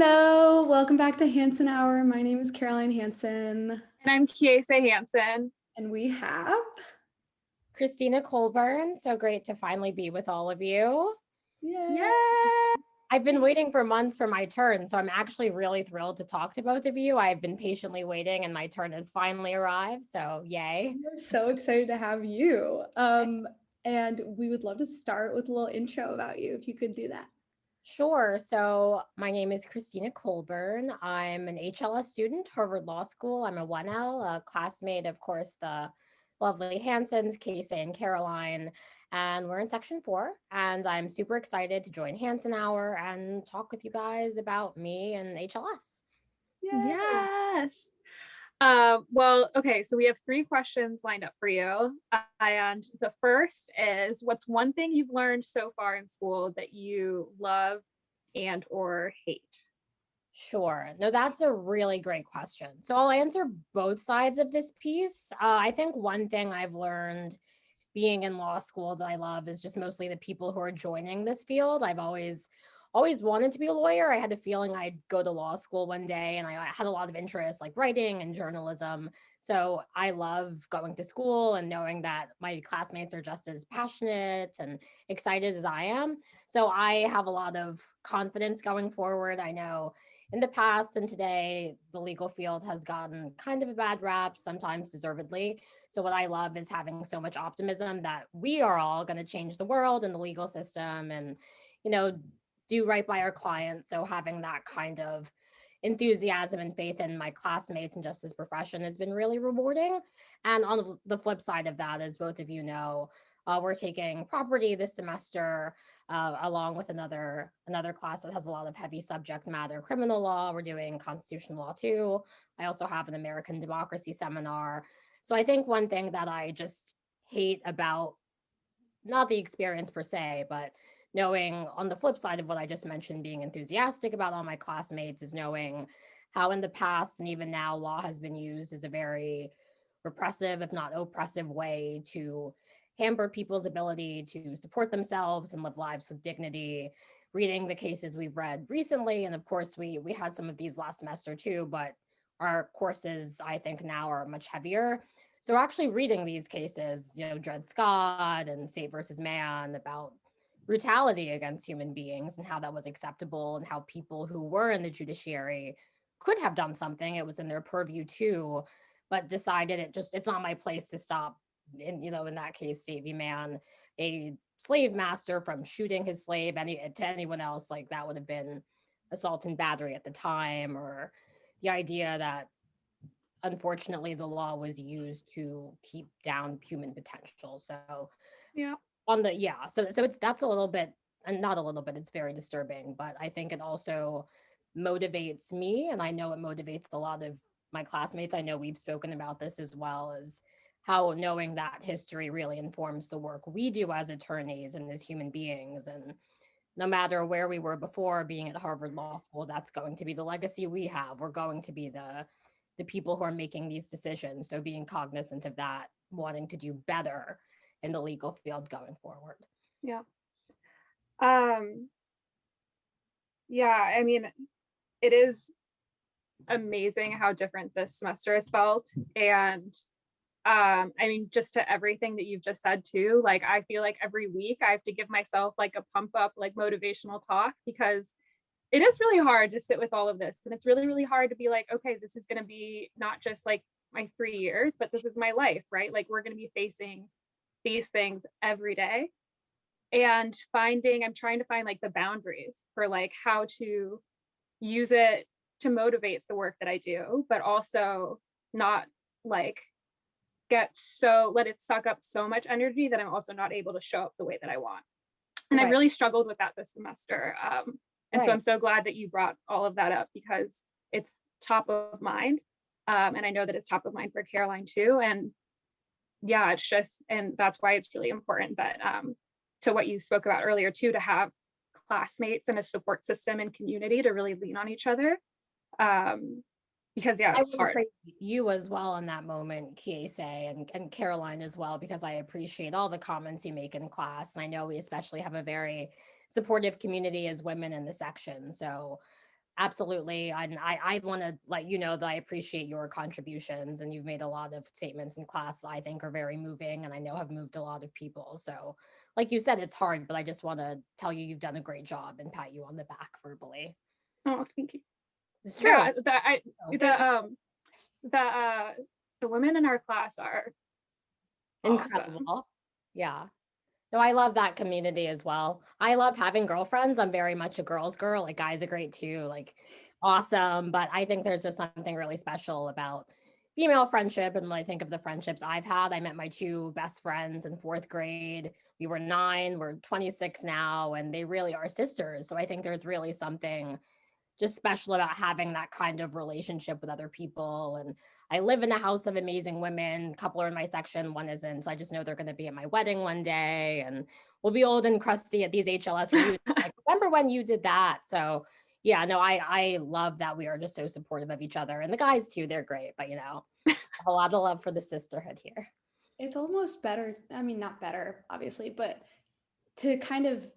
Hello, welcome back to Hanson Hour. My name is Caroline Hanson, And I'm Kiese Hansen. and we have Christina Coleburn. So great to finally be with all of you. yeah. Yeah. I've been waiting for months for my turn, so I'm actually really thrilled to talk to both of you. I've been patiently waiting and my turn has finally arrived, so yay. We're so excited to have you. And we would love to start with a little intro about you if you could do that. Sure. So my name is Christina Coleburn. I'm an HLS student, Harvard Law School. I'm a 1L, a classmate, of course, the lovely Hansons, Casey and Caroline, and we're in section 4. And I'm super excited to join Hanson Hour and talk with you guys about me and HLS. Yay. Yes. Okay, so we have 3 questions lined up for you. And the first is, what's one thing you've learned so far in school that you love and or hate? Sure. No, that's a really great question. So I'll answer both sides of this piece. I think one thing I've learned being in law school that I love is just mostly the people who are joining this field. I've always wanted to be a lawyer. I had a feeling I'd go to law school one day, and I had a lot of interest like writing and journalism. So I love going to school and knowing that my classmates are just as passionate and excited as I am. So I have a lot of confidence going forward. I know in the past and today, the legal field has gotten kind of a bad rap, sometimes deservedly. So what I love is having so much optimism that we are all going to change the world and the legal system and, you know, do right by our clients. So having that kind of enthusiasm and faith in my classmates and just this profession has been really rewarding. And on the flip side of that, as both of you know, we're taking property this semester along with another class that has a lot of heavy subject matter, criminal law. We're doing constitutional law too. I also have an American democracy seminar. So I think one thing that I just hate about not the experience per se, but knowing on the flip side of what I just mentioned, being enthusiastic about all my classmates is knowing how in the past and even now law has been used as a very repressive, if not oppressive way to hamper people's ability to support themselves and live lives with dignity. Reading the cases we've read recently, and of course we had some of these last semester too, but our courses I think now are much heavier. So actually reading these cases, Dred Scott and State versus Mann about brutality against human beings and how that was acceptable and how people who were in the judiciary could have done something. It was in their purview too, but decided it's not my place to stop. In that case, Davy Mann, a slave master, from shooting his slave to anyone else, like that would have been assault and battery at the time, or the idea that unfortunately the law was used to keep down human potential. So Yeah. so it's that's a little bit, and not a little bit, it's very disturbing, but I think it also motivates me, and I know it motivates a lot of my classmates. I know we've spoken about this as well, as how knowing that history really informs the work we do as attorneys and as human beings. And no matter where we were before, being at Harvard Law School, that's going to be the legacy we have. We're going to be the people who are making these decisions. So being cognizant of that, wanting to do better in the legal field going forward. Yeah. Yeah, I mean, it is amazing how different this semester has felt. And I mean, just to everything that you've just said too, like I feel like every week I have to give myself like a pump up, like motivational talk, because it is really hard to sit with all of this. And it's really, really hard to be like, okay, this is going to be not just like my 3 years, but this is my life, right? Like we're going to be facing these things every day. And I'm trying to find like the boundaries for like how to use it to motivate the work that I do, but also not like let it suck up so much energy that I'm also not able to show up the way that I want. And I Right. really struggled with that this semester. And so Right. I'm so glad that you brought all of that up, because it's top of mind. And I know that it's top of mind for Caroline too. And yeah, and that's why it's really important that to what you spoke about earlier too, to have classmates and a support system and community to really lean on each other. Because yeah, I it's want to hard. praise you as well in that moment, Kiese, and Caroline as well, because I appreciate all the comments you make in class. And I know we especially have a very supportive community as women in the section. So Absolutely. And I want to let you know that I appreciate your contributions, and you've made a lot of statements in class that I think are very moving and I know have moved a lot of people. So like you said, it's hard, but I just want to tell you you've done a great job and pat you on the back verbally. Oh, thank you. It's true. Yeah, So, the women in our class are awesome. incredible. Yeah. No, I love that community as well. I love having girlfriends. I'm very much a girl's girl. Like guys are great too, like awesome. But I think there's just something really special about female friendship. And when I think of the friendships I've had, I met my two best friends in fourth grade. We were 9, we're 26 now, and they really are sisters. So I think there's really something just special about having that kind of relationship with other people. And I live in a house of amazing women. A couple are in my section, one isn't. So I just know they're going to be at my wedding one day, and we'll be old and crusty at these HLS reunions. Like, remember when you did that? So yeah, no, I love that we are just so supportive of each other, and the guys too. They're great, but a lot of love for the sisterhood here. It's almost better. I mean, not better, obviously, but to kind of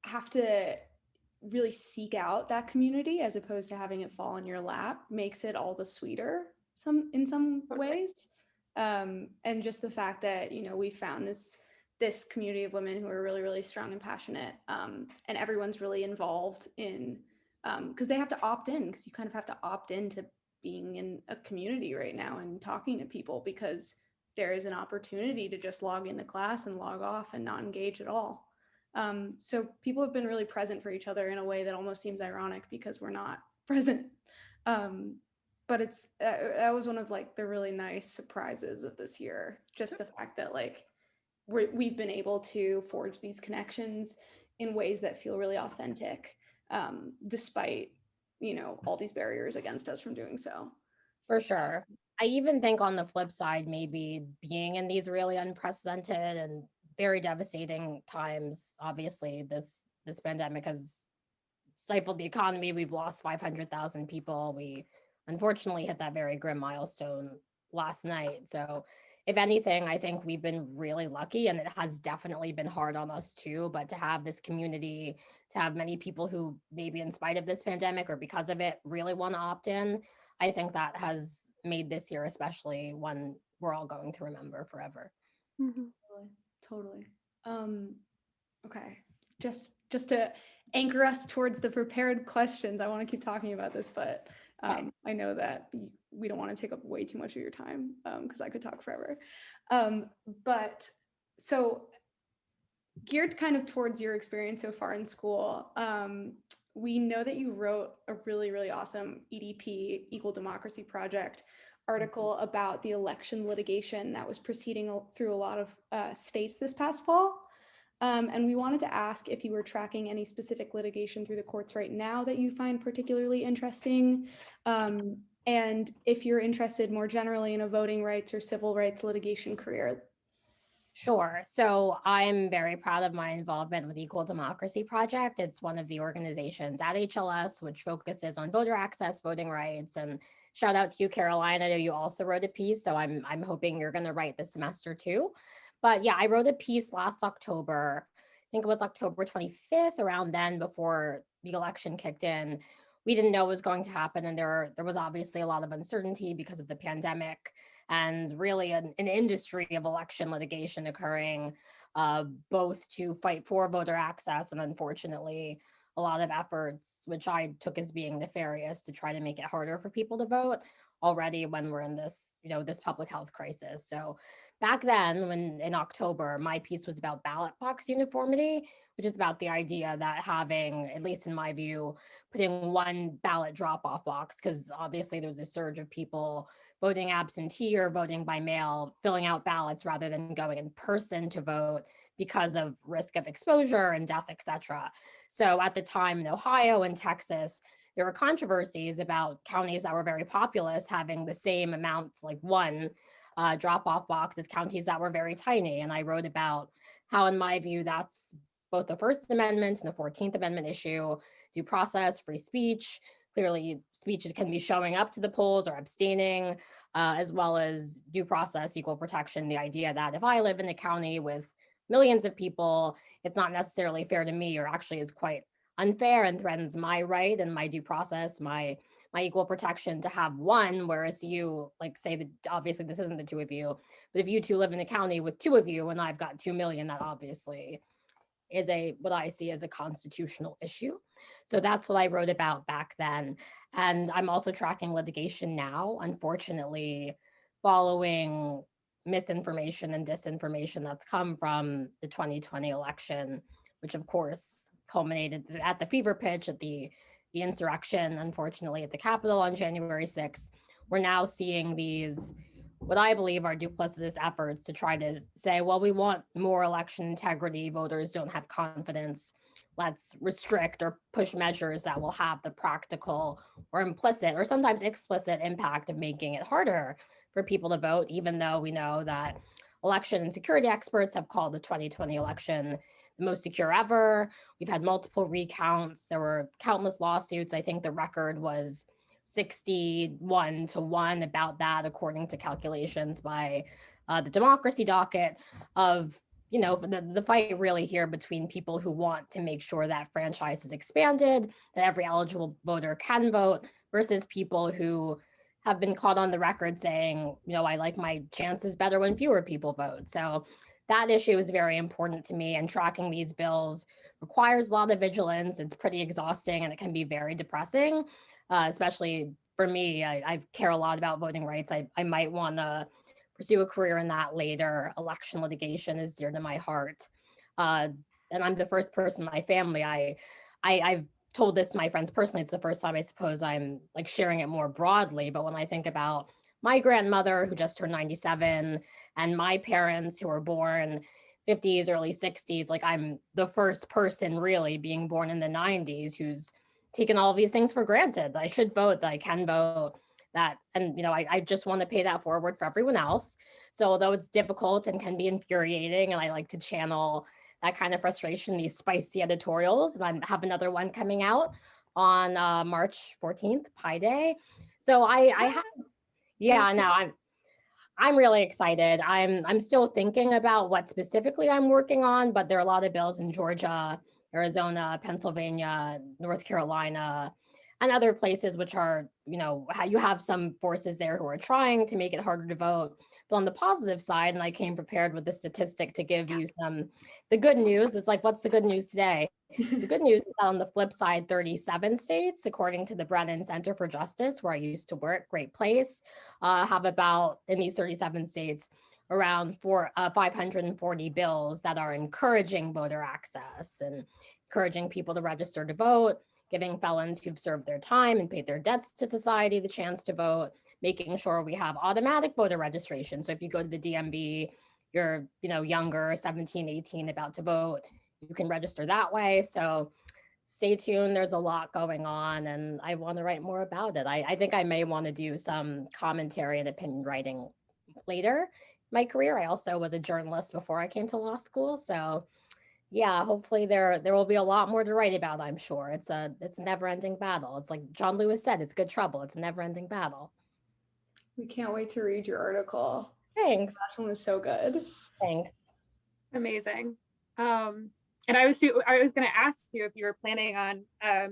have to really seek out that community as opposed to having it fall in your lap makes it all the sweeter in some ways. And just the fact that we found this community of women who are really, really strong and passionate, and everyone's really involved in, because they have to opt in, because you kind of have to opt into being in a community right now and talking to people, because there is an opportunity to just log into class and log off and not engage at all. So people have been really present for each other in a way that almost seems ironic because we're not present. But it's that was one of like the really nice surprises of this year. Just the fact that like we've been able to forge these connections in ways that feel really authentic, despite all these barriers against us from doing so. For sure. I even think on the flip side, maybe being in these really unprecedented and very devastating times, obviously this pandemic has stifled the economy. We've lost 500,000 people. We unfortunately hit that very grim milestone last night. So if anything, I think we've been really lucky, and it has definitely been hard on us too. But to have this community, to have many people who maybe in spite of this pandemic or because of it really want to opt in, I think that has made this year especially one we're all going to remember forever. Mm-hmm. Totally. Okay. Just to anchor us towards the prepared questions, I want to keep talking about this, but I know that we don't want to take up way too much of your time, because I could talk forever. But so geared kind of towards your experience so far in school, we know that you wrote a really, really awesome EDP, Equal Democracy Project article about the election litigation that was proceeding through a lot of states this past fall. And we wanted to ask if you were tracking any specific litigation through the courts right now that you find particularly interesting, and if you're interested more generally in a voting rights or civil rights litigation career. Sure. So I'm very proud of my involvement with Equal Democracy Project. It's one of the organizations at HLS which focuses on voter access, voting rights, and shout out to you, Caroline. I know you also wrote a piece, so I'm hoping you're going to write this semester too. But yeah, I wrote a piece last October. I think it was October 25th, around then, before the election kicked in. We didn't know what was going to happen, and there was obviously a lot of uncertainty because of the pandemic, and really an industry of election litigation occurring, both to fight for voter access and unfortunately a lot of efforts, which I took as being nefarious, to try to make it harder for people to vote already when we're in this, this public health crisis. So back then, when in October, my piece was about ballot box uniformity, which is about the idea that having, at least in my view, putting one ballot drop-off box, because obviously there was a surge of people voting absentee or voting by mail, filling out ballots rather than going in person to vote because of risk of exposure and death, etc. So at the time in Ohio and Texas, there were controversies about counties that were very populous having the same amounts, like one drop-off box, as counties that were very tiny. And I wrote about how, in my view, that's both the First Amendment and the 14th Amendment issue, due process, free speech. Clearly, speech can be showing up to the polls or abstaining, as well as due process, equal protection, the idea that if I live in a county with millions of people, it's not necessarily fair to me, or actually is quite unfair and threatens my right and my due process, my equal protection to have one, whereas you, like, say that obviously this isn't the two of you, but if you two live in a county with two of you and I've got 2 million, that obviously is what I see as a constitutional issue. So that's what I wrote about back then. And I'm also tracking litigation now, unfortunately, following misinformation and disinformation that's come from the 2020 election, which of course culminated at the fever pitch at the insurrection, unfortunately, at the Capitol on January 6th. We're now seeing these, what I believe are duplicitous efforts to try to say, well, we want more election integrity, voters don't have confidence, let's restrict or push measures that will have the practical or implicit or sometimes explicit impact of making it harder for people to vote, even though we know that election and security experts have called the 2020 election the most secure ever. We've had multiple recounts. There were countless lawsuits. I think the record was 61-1 about that, according to calculations by the democracy docket of, the fight really here between people who want to make sure that franchise is expanded, that every eligible voter can vote, versus people who have been caught on the record saying, I like my chances better when fewer people vote. So that issue is very important to me, and tracking these bills requires a lot of vigilance. It's pretty exhausting and it can be very depressing. Especially for me, I care a lot about voting rights. I might want to pursue a career in that later. Election litigation is dear to my heart. And I'm the first person in my family. I've told this to my friends personally. It's the first time I suppose I'm like sharing it more broadly. But when I think about my grandmother who just turned 97 and my parents who were born 50s, early 60s, like I'm the first person really being born in the 90s who's taken all of these things for granted. That I should vote, that I can vote, that, and I just want to pay that forward for everyone else. So although it's difficult and can be infuriating, and I like to channel that kind of frustration, these spicy editorials, and I have another one coming out on March 14th, Pi Day. So I have, yeah, no, I'm really excited. I'm still thinking about what specifically I'm working on, but there are a lot of bills in Georgia, Arizona, Pennsylvania, North Carolina, and other places which are, you have some forces there who are trying to make it harder to vote. But on the positive side, and I came prepared with a statistic to give you the good news. It's like, what's the good news today? The good news is that on the flip side, 37 states, according to the Brennan Center for Justice, where I used to work, great place, have about, in these 37 states, around 540 bills that are encouraging voter access and encouraging people to register to vote, giving felons who've served their time and paid their debts to society the chance to vote, making sure we have automatic voter registration. So if you go to the DMV, you're younger, 17, 18, about to vote, you can register that way. So stay tuned. There's a lot going on and I want to write more about it. I think I may want to do some commentary and opinion writing later in my career. I also was a journalist before I came to law school. So yeah, hopefully there will be a lot more to write about, I'm sure. It's a never-ending battle. It's like John Lewis said, it's good trouble. It's a never-ending battle. We can't wait to read your article. Thanks. That one was so good. Thanks. Amazing. And I was going to ask you if you were planning on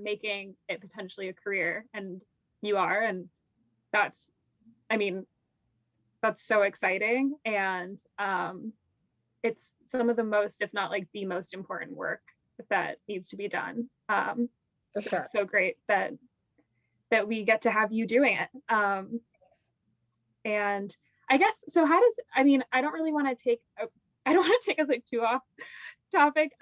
making it potentially a career, and you are, and that's so exciting. And it's some of the most, if not like the most important work that needs to be done. For sure. It's so great that we get to have you doing it. And I guess, so how does, I don't really want to I don't want to take us like too off topic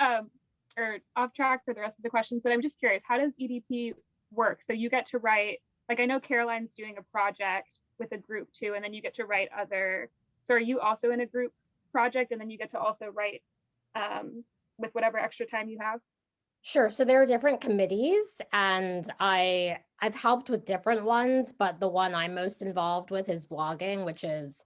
or off track for the rest of the questions, but I'm just curious, how does EDP work? So you get to write, like I know Caroline's doing a project with a group too, and then you get to write so are you also in a group project and then you get to also write with whatever extra time you have? Sure. So there are different committees and I've helped with different ones, but the one I'm most involved with is blogging, which is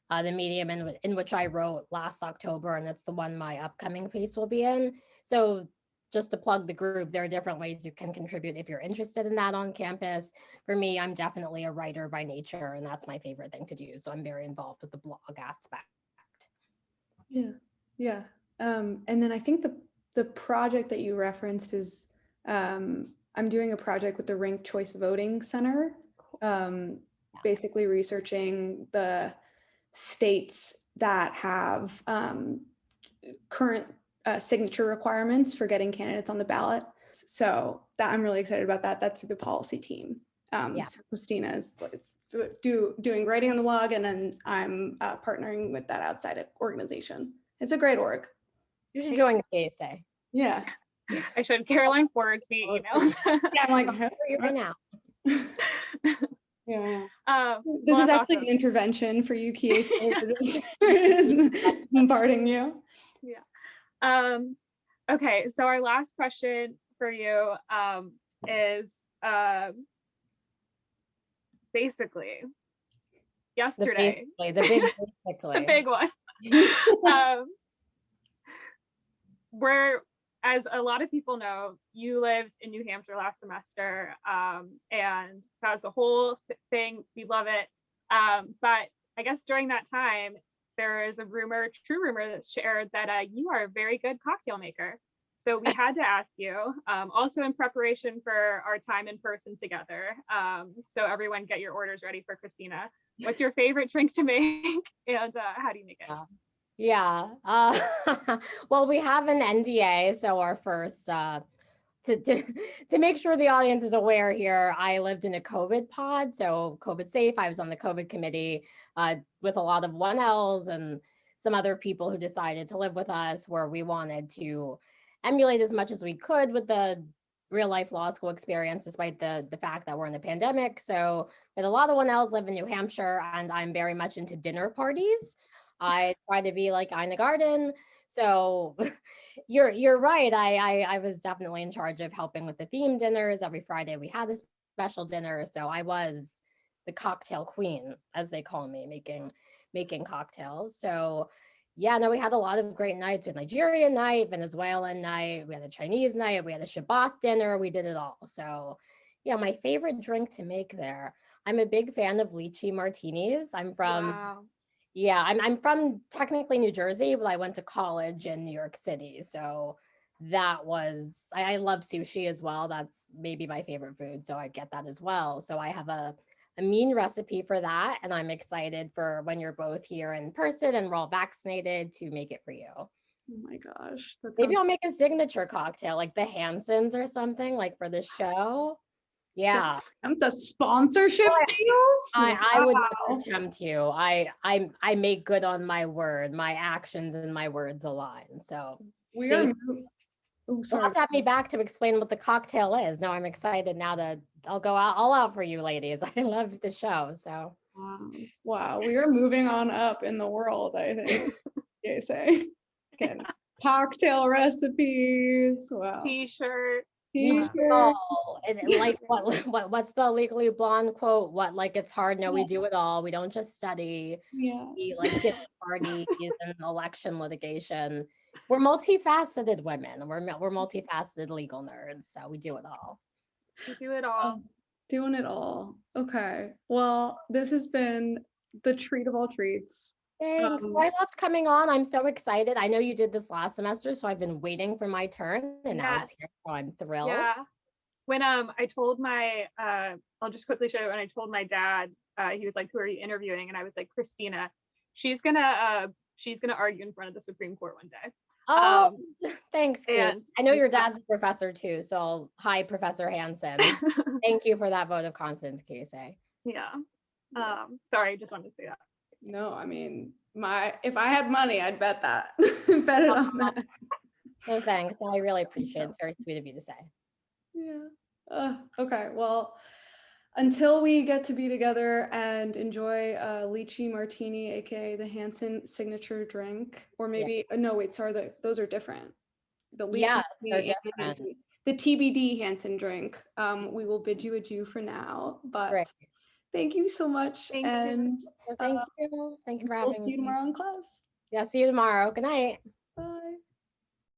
the medium in which I wrote last October, and it's the one my upcoming piece will be in. So just to plug the group, there are different ways you can contribute if you're interested in that on campus. For me, I'm definitely a writer by nature, and that's my favorite thing to do. So I'm very involved with the blog aspect. Yeah. And then I think the project that you referenced is I'm doing a project with the Ranked Choice Voting Center, basically researching the states that have current signature requirements for getting candidates on the ballot. So that I'm really excited about that. That's through the policy team. So Christina is doing writing on the blog, and then I'm partnering with that outside organization. It's a great org. You should join KSA. Yeah. I showed Caroline forwards me emails. Yeah, I'm like, how are you right now? Yeah. This Well, is actually awesome. an intervention for you, Kies. We're just bombarding you. Yeah. Okay, so our last question for you is basically yesterday. The big one. Where, as a lot of people know, you lived in New Hampshire last semester, and that's a whole thing. We love it. But I guess during that time, there is a true rumor that's shared that you are a very good cocktail maker. So we had to ask you, also in preparation for our time in person together. So everyone get your orders ready for Christina. What's your favorite drink to make, and how do you make it? Yeah. Well, we have an NDA, so our first to make sure the audience is aware here, I lived in a COVID pod, so COVID safe. I was on the COVID committee with a lot of 1Ls and some other people who decided to live with us, where we wanted to emulate as much as we could with the real life law school experience, despite the fact that we're in a pandemic. So with a lot of 1Ls live in New Hampshire, and I'm very much into dinner parties. I try to be like Ina Garden. So you're right. I was definitely in charge of helping with the theme dinners. Every Friday we had a special dinner. So I was the cocktail queen, as they call me, making cocktails. So yeah, no, we had a lot of great nights. We had Nigerian night, Venezuelan night, we had a Chinese night, we had a Shabbat dinner, we did it all. So yeah, my favorite drink to make there. I'm a big fan of lychee martinis. I'm from I'm from technically New Jersey, but I went to college in New York City. So that was, I love sushi as well. That's maybe my favorite food. So I get that as well. So I have a mean recipe for that. And I'm excited for when you're both here in person and we're all vaccinated to make it for you. Oh my gosh. Maybe I'll make a signature cocktail like the Hansons or something like for this show. Yeah. The sponsorship deals? I would never attempt to. I make good on my word. My actions and my words align. So you'll have to have me back to explain what the cocktail is. No, I'm excited now I'll go all out for you ladies. I love the show. So wow. We are moving on up in the world, I think. Okay, again, cocktail recipes. Wow. T-shirts. Like what's the Legally Blonde quote? What, like it's hard? No, we do it all. We don't just study. We like dinner parties and election litigation. We're multifaceted women. We're multifaceted legal nerds. So we do it all. We do it all. Doing it all. Okay. Well, this has been the treat of all treats. Thanks. I loved coming on. I'm so excited. I know you did this last semester, so I've been waiting for my turn, and now it's here, so I'm thrilled. Yeah. When I told my I'll just quickly show you, when I told my dad, he was like, "Who are you interviewing?" And I was like, "Christina. She's gonna argue in front of the Supreme Court one day." Oh, thanks, Kate. I know your dad's a professor too, so hi, Professor Hansen. Thank you for that vote of confidence, Casey. Yeah. Sorry, just wanted to say that. No, I mean, if I had money, I'd bet that. Bet it on that. No, thanks. I really appreciate it. It's very sweet of you to say. Yeah. Okay. Well, until we get to be together and enjoy a lychee martini, aka the Hansen signature drink, or maybe no, wait, sorry, those are different. The lychee martini and the Hansen, the TBD Hansen drink. We will bid you adieu for now, but thank you so much. Thank you. Thank you for having me. See you tomorrow in class. Yeah, see you tomorrow. Good night. Bye.